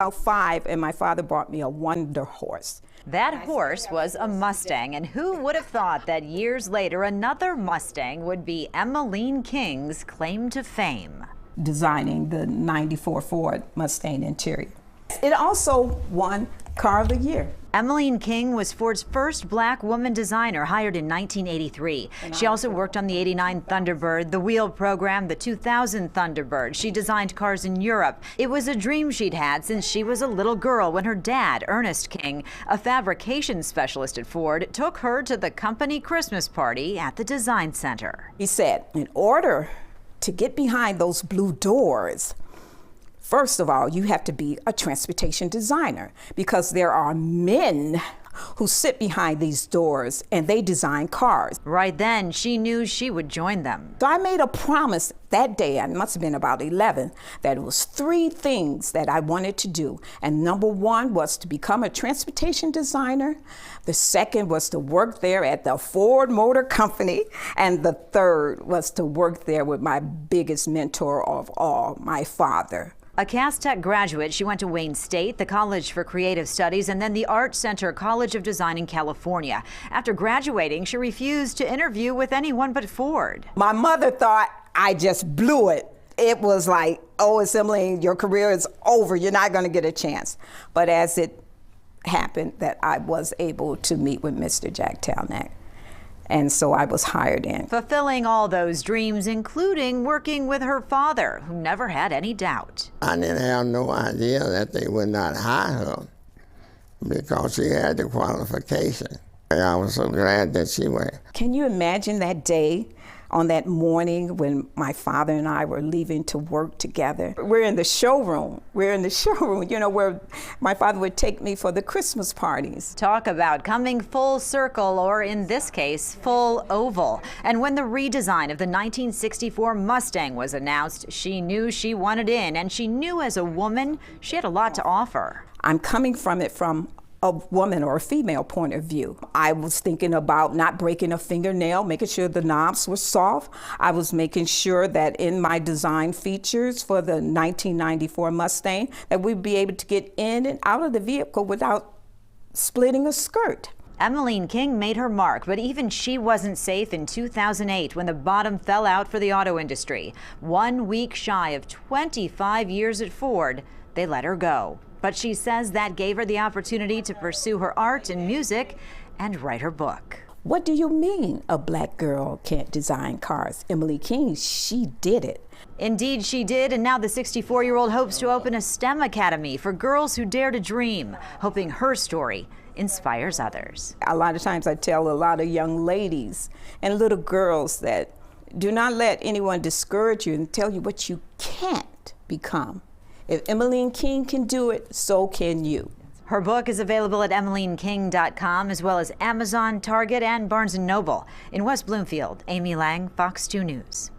About 5, and my father bought me a Wonder horse. That horse was a Mustang, and who would have thought that years later another Mustang would be Emeline King's claim to fame? Designing the '94 Ford Mustang interior. It also won Car of the Year. Emeline King was Ford's first black woman designer, hired in 1983. She also worked on the '89 Thunderbird, the Wheel program, the 2000 Thunderbird. She designed cars in Europe. It was a dream she'd had since she was a little girl when her dad, Ernest King, a fabrication specialist at Ford, took her to the company Christmas party at the Design Center. He said, in order to get behind those blue doors, first of all, you have to be a transportation designer, because there are men who sit behind these doors and they design cars. Right then, she knew she would join them. So I made a promise that day, I must have been about 11, that it was 3 things that I wanted to do. And number 1 was to become a transportation designer. The second was to work there at the Ford Motor Company. And the third was to work there with my biggest mentor of all, my father. A Cass Tech graduate, she went to Wayne State, the College for Creative Studies, and then the Art Center College of Design in California. After graduating, she refused to interview with anyone but Ford. My mother thought I just blew it. It was like, oh, Emeline, your career is over. You're not going to get a chance. But as it happened, that I was able to meet with Mr. Jack Talnack. And so I was hired in. Fulfilling all those dreams, including working with her father, who never had any doubt. I didn't have no idea that they would not hire her because she had the qualification. I was so glad that she went. Can you imagine that day, on that morning when my father and I were leaving to work together? We're in the showroom. You know, where my father would take me for the Christmas parties. Talk about coming full circle, or in this case, full oval. And when the redesign of the 1964 Mustang was announced, she knew she wanted in, and she knew as a woman, she had a lot to offer. I'm coming from it from a woman or a female point of view. I was thinking about not breaking a fingernail, making sure the knobs were soft. I was making sure that in my design features for the 1994 Mustang, that we'd be able to get in and out of the vehicle without splitting a skirt. Emeline King made her mark, but even she wasn't safe in 2008 when the bottom fell out for the auto industry. 1 week shy of 25 years at Ford, they let her go. But she says that gave her the opportunity to pursue her art and music and write her book. What do you mean a black girl can't design cars? Emeline King, she did it. Indeed, she did, and now the 64-year-old hopes to open a STEM academy for girls who dare to dream, hoping her story inspires others. A lot of times I tell a lot of young ladies and little girls that do not let anyone discourage you and tell you what you can't become. If Emeline King can do it, so can you. Her book is available at EmelineKing.com, as well as Amazon, Target, and Barnes & Noble. In West Bloomfield, Amy Lang, Fox 2 News.